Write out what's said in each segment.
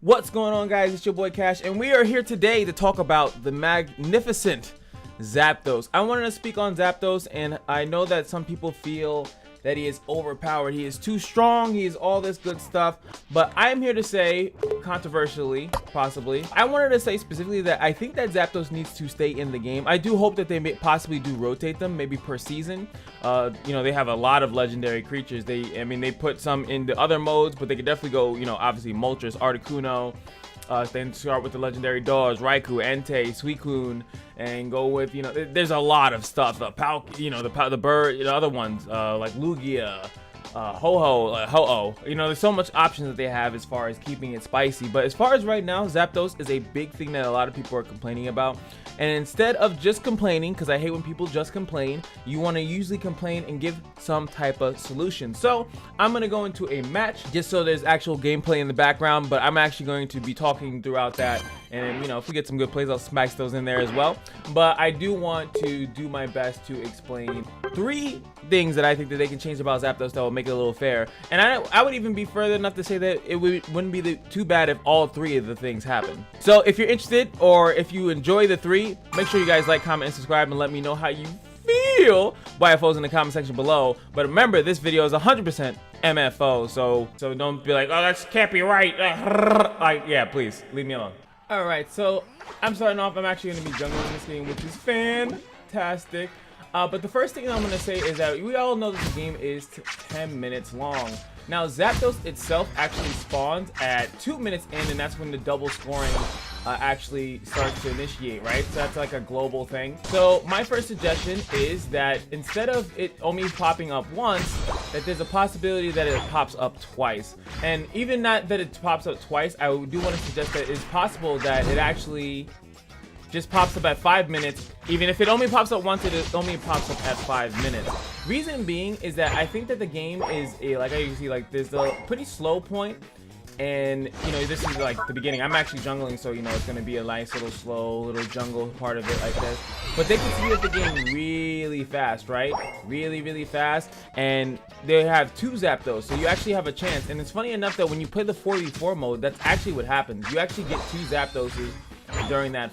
What's going on, guys? It's your boy Cash, and we are here today to talk about the magnificent Zapdos. I wanted to speak on Zapdos, and I know that some people feel that he is overpowered, he is too strong, he is all this good stuff, but I am here to say, controversially, possibly, I wanted to say specifically that I think that Zapdos needs to stay in the game. I do hope that they may possibly do rotate them, maybe per season. You know, they have a lot of legendary creatures. I mean, they put some in the other modes, but they could definitely go, you know, obviously Moltres, Articuno, then start with the legendary dogs, Raikou, Entei, Suicune, and go with, you know, there's a lot of stuff. The you know, the bird, the other ones, like Lugia, Ho-Oh. You know, there's so much options that they have as far as keeping it spicy. But as far as right now, Zapdos is a big thing that a lot of people are complaining about. And instead of just complaining, because I hate when people just complain, you want to usually complain and give some type of solution. So I'm going to go into a match just so there's actual gameplay in the background, but I'm actually going to be talking throughout that. And, you know, if we get some good plays, I'll smash those in there as well. But I do want to do my best to explain 3 things that I think that they can change about Zapdos that will make it a little fair. And I would even be further enough to say that it wouldn't be too bad if all 3 of the things happen. So if you're interested, or if you enjoy the 3, make sure you guys like, comment, and subscribe, and let me know how you feel by FOs in the comment section below. But remember, this video is 100% MFO, so don't be like, oh, that can't be right. Like, yeah, please leave me alone. All right, so I'm starting off. I'm actually going to be jungling this game, which is fantastic. But the first thing I'm going to say is that we all know that the game is 10 minutes long. Now, Zapdos itself actually spawns at 2 minutes in, and that's when the double scoring actually starts to initiate, right? So that's like a global thing. So my first suggestion is that instead of it only popping up once, that there's a possibility that it pops up twice. And even not that it pops up twice, I do want to suggest that it's possible that it actually just pops up at 5 minutes. Even if it only pops up once, it only pops up at 5 minutes. Reason being is that I think that the game is like I can see, like there's a pretty slow point, and you know, this is like the beginning. I'm actually jungling, so you know it's gonna be a nice little slow little jungle part of it like this. But they can see that the game really fast, right? Really fast, and they have 2 Zapdos, so you actually have a chance. And it's funny enough that when you play the 4v4 mode, that's actually what happens. You actually get 2 Zapdoses during that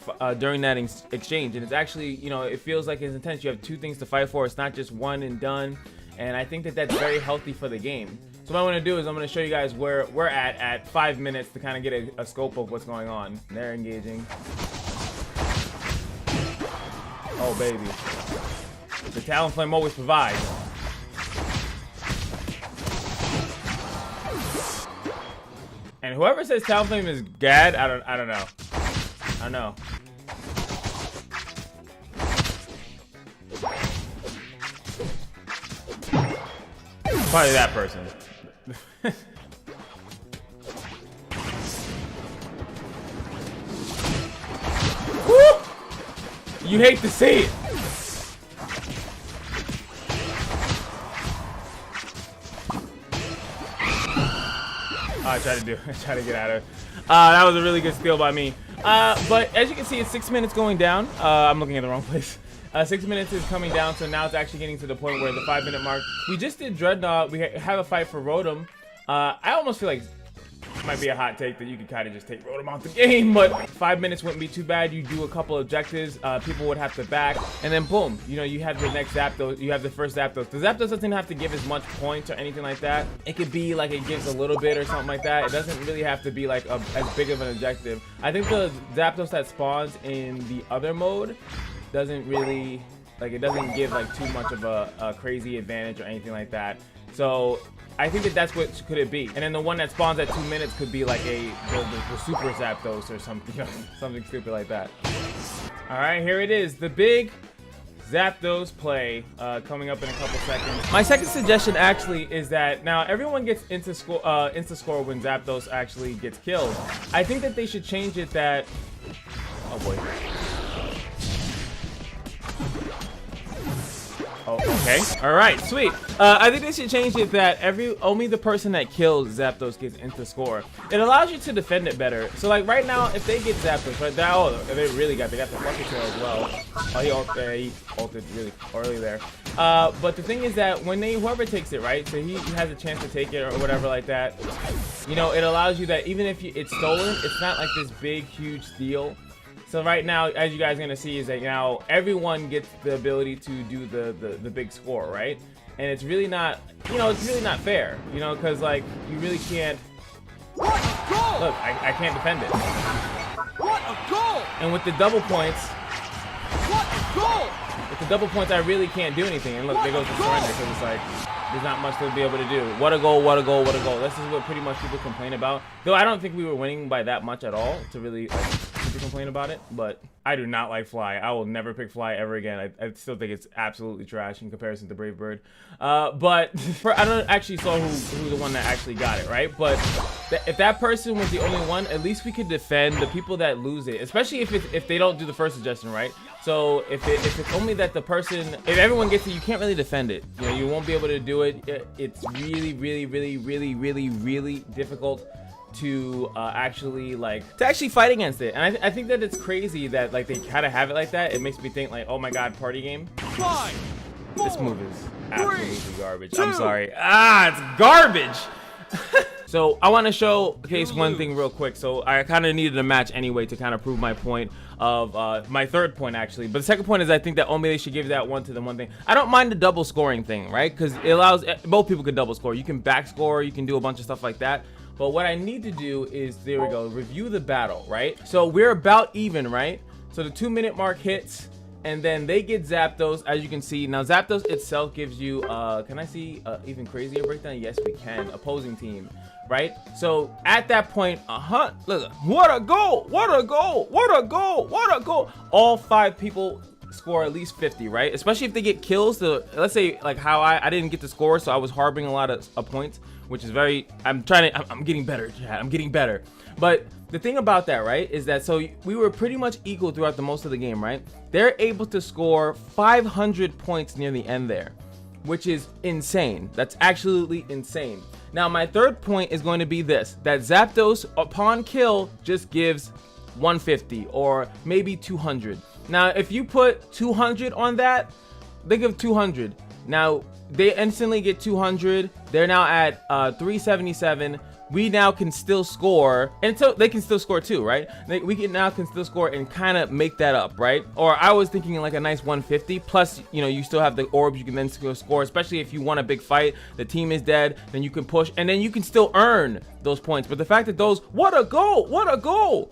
exchange, and it's actually, you know, it feels like it's intense. You have 2 things to fight for. It's not just one and done, and I think that that's very healthy for the game. So what I want to do is I'm going to show you guys where we're at 5 minutes to kind of get a scope of what's going on. They're engaging. Oh baby, the Talonflame always provides. And whoever says Talonflame is gad, I don't know. I know. Probably that person. Woo! You hate to see it. I tried to get out of it. That was a really good steal by me. But as you can see, it's 6 minutes going down. I'm looking at the wrong place. 6 minutes is coming down, so now it's actually getting to the point where the 5 minute mark. We just did Dreadnought. We have a fight for Rotom. I almost feel like it might be a hot take that you could kind of just take Rotom out the game, but 5 minutes wouldn't be too bad. You do a couple objectives, people would have to back, and then boom, you know, you have the next Zapdos, you have the first Zapdos. The Zapdos doesn't have to give as much points or anything like that. It could be like it gives a little bit or something like that. It doesn't really have to be like as big of an objective. I think the Zapdos that spawns in the other mode doesn't really, like, it doesn't give like too much of a crazy advantage or anything like that. So I think that that's what could it be. And then the one that spawns at 2 minutes could be like the Super Zapdos or something, you know, something stupid like that. All right, here it is, the big Zapdos play coming up in a couple seconds. My second suggestion actually is that now everyone gets insta score when Zapdos actually gets killed. I think that they should change it that, oh boy. Oh, okay. All right, sweet. I think they should change it that only the person that kills Zapdos gets into score. It allows you to defend it better. So like right now, if they get Zapdos, right now, they got the fucking kill as well. Oh, he ulted really early there. But the thing is that when whoever takes it, right? So he has a chance to take it or whatever like that. you know, it allows you that even if it's stolen, it's not like this big, huge deal. So right now, as you guys are gonna see, is that now everyone gets the ability to do the big score, right? And it's really not, you know, it's really not fair, you know, because like you really can't. Look, I can't defend it. What a goal! And with the double points, What a goal! with the double points, I really can't do anything. And look, there goes the surrender because it's like there's not much to be able to do. What a goal! What a goal! What a goal! This is what pretty much people complain about. Though I don't think we were winning by that much at all to really like, people complain about it. But I do not like Fly. I will never pick Fly ever again. I still think it's absolutely trash in comparison to Brave Bird. But I don't actually saw who the one that actually got it, right? But if that person was the only one, at least we could defend the people that lose it, especially if they don't do the first suggestion, right? So if it's only that the person, if everyone gets it, you can't really defend it. You know, you won't be able to do it. It's really, really, really, really, really, really difficult to actually fight against it. And I think that it's crazy that like they kind of have it like that. It makes me think like, oh my god, party game. 5, 4, This move is absolutely garbage. 2. I'm sorry. It's garbage. So I want to showcase one thing real quick. So I kind of needed a match anyway to kind of prove my point of my third point actually. But the second point is I think that only they should give that one to the one thing. I don't mind the double scoring thing, right? Because it allows both people can double score. You can back score. You can do a bunch of stuff like that. But what I need to do is, there we go, review the battle, right? So we're about even, right? So the 2-minute mark hits, and then they get Zapdos, as you can see. Now Zapdos itself gives you, can I see even crazier breakdown? Yes, we can. Opposing team, right? So at that point, look, what a goal! What a goal! What a goal! What a goal! All 5 people score at least 50, right? Especially if they get kills. So let's say like how I didn't get the score, so I was harboring a lot of points, which is very, I'm getting better, Chad. I'm getting better. But the thing about that, right, is that so we were pretty much equal throughout the most of the game, right? They're able to score 500 points near the end there, which is insane. That's absolutely insane. Now my third point is going to be this, that Zapdos upon kill just gives 150 or maybe 200. Now if you put 200 on that, they give 200. Now they instantly get 200. They're now at 377. We now can still score, and so they can still score too, right? We can still score and kind of make that up, right? Or I was thinking like a nice 150 plus, you know, you still have the orbs, you can then still score, especially if you want a big fight, the team is dead, then you can push, and then you can still earn those points. But the fact that those, what a goal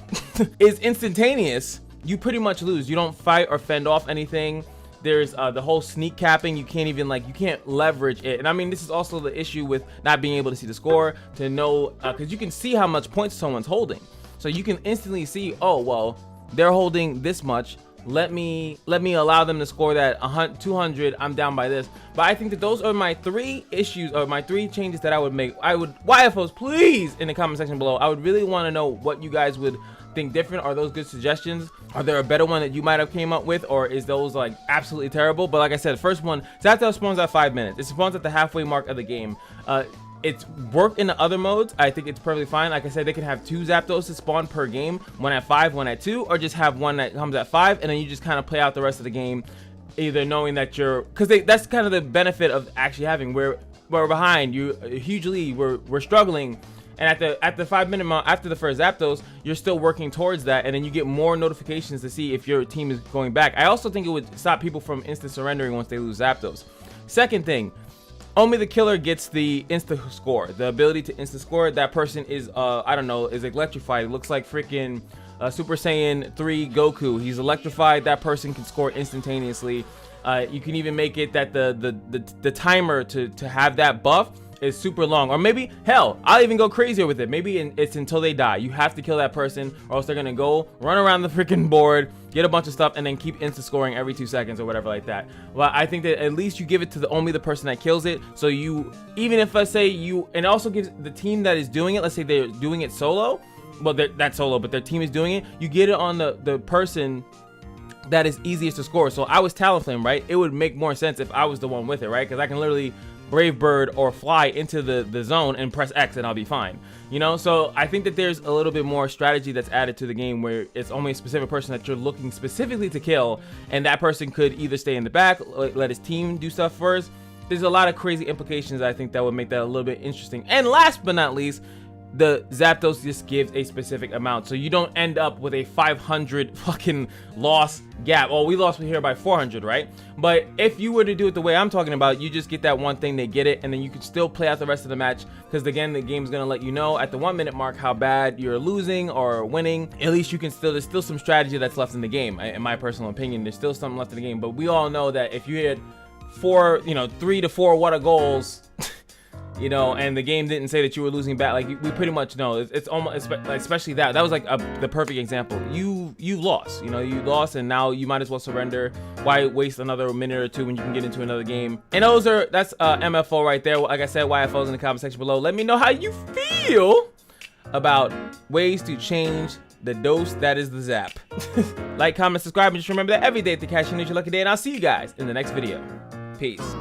is instantaneous, you pretty much lose. You don't fight or fend off anything. There's the whole sneak capping. You can't even you can't leverage it. And I mean, this is also the issue with not being able to see the score, to know, because you can see how much points someone's holding. So you can instantly see, oh, well, they're holding this much. Let me allow them to score that 200. I'm down by this. But I think that those are my 3 issues, or my 3 changes that I would make. YFOs, please, in the comment section below. I would really want to know what you guys would think different. Are those good suggestions? Are there a better one that you might have came up with, or is those like absolutely terrible? But like I said, first one, Zapdos spawns at 5 minutes. It spawns at the halfway mark of the game. It's worked in the other modes. I think it's perfectly fine. Like I said, they can have 2 Zapdos spawn per game, one at 5, one at 2, or just have one that comes at 5, and then you just kind of play out the rest of the game, either knowing that you're, because that's kind of the benefit of actually having, we're behind, you hugely, we're struggling. And at the 5-minute mark after the first Zapdos, you're still working towards that, and then you get more notifications to see if your team is going back. I also think it would stop people from instant surrendering once they lose Zapdos. Second thing, only the killer gets the insta score, the ability to insta score. That person is I don't know, is electrified. It looks like freaking Super Saiyan 3 Goku. He's electrified. That person can score instantaneously. You can even make it that the timer to have that buff is super long, or maybe, hell, I'll even go crazier with it. Maybe it's until they die. You have to kill that person, or else they're gonna go run around the freaking board, get a bunch of stuff, and then keep insta scoring every 2 seconds or whatever like that. Well, I think that at least you give it to only the person that kills it. So you, even if let's say you, and it also gives the team that is doing it, let's say they're doing it solo, well, that's solo, but their team is doing it, you get it on the person that is easiest to score. So I was Talonflame, right? It would make more sense if I was the one with it, right? Because I can literally Brave Bird or fly into the zone and press X and I'll be fine, you know? So I think that there's a little bit more strategy that's added to the game, where it's only a specific person that you're looking specifically to kill, and that person could either stay in the back, let his team do stuff first. There's a lot of crazy implications I think that would make that a little bit interesting. And last but not least, the Zapdos just gives a specific amount, so you don't end up with a 500 fucking loss gap. Oh, we lost here by 400, right? But if you were to do it the way I'm talking about, you just get that one thing, they get it, and then you can still play out the rest of the match, because again, the game's gonna let you know at the 1 minute mark how bad you're losing or winning. At least you can still, there's still some strategy that's left in the game. In my personal opinion, there's still something left in the game, but we all know that if you hit 3 to 4 what a goals, you know, and the game didn't say that you were losing back, like we pretty much know. It's almost, especially that was like the perfect example. You lost, you know, you lost, and now you might as well surrender. Why waste another minute or two when you can get into another game? And that's MFO right there. Like I said, YFO's in the comment section below. Let me know how you feel about ways to change the dose that is the Zap. Like, comment, subscribe, and just remember that every day at the Kashino is your lucky day, and I'll see you guys in the next video. Peace.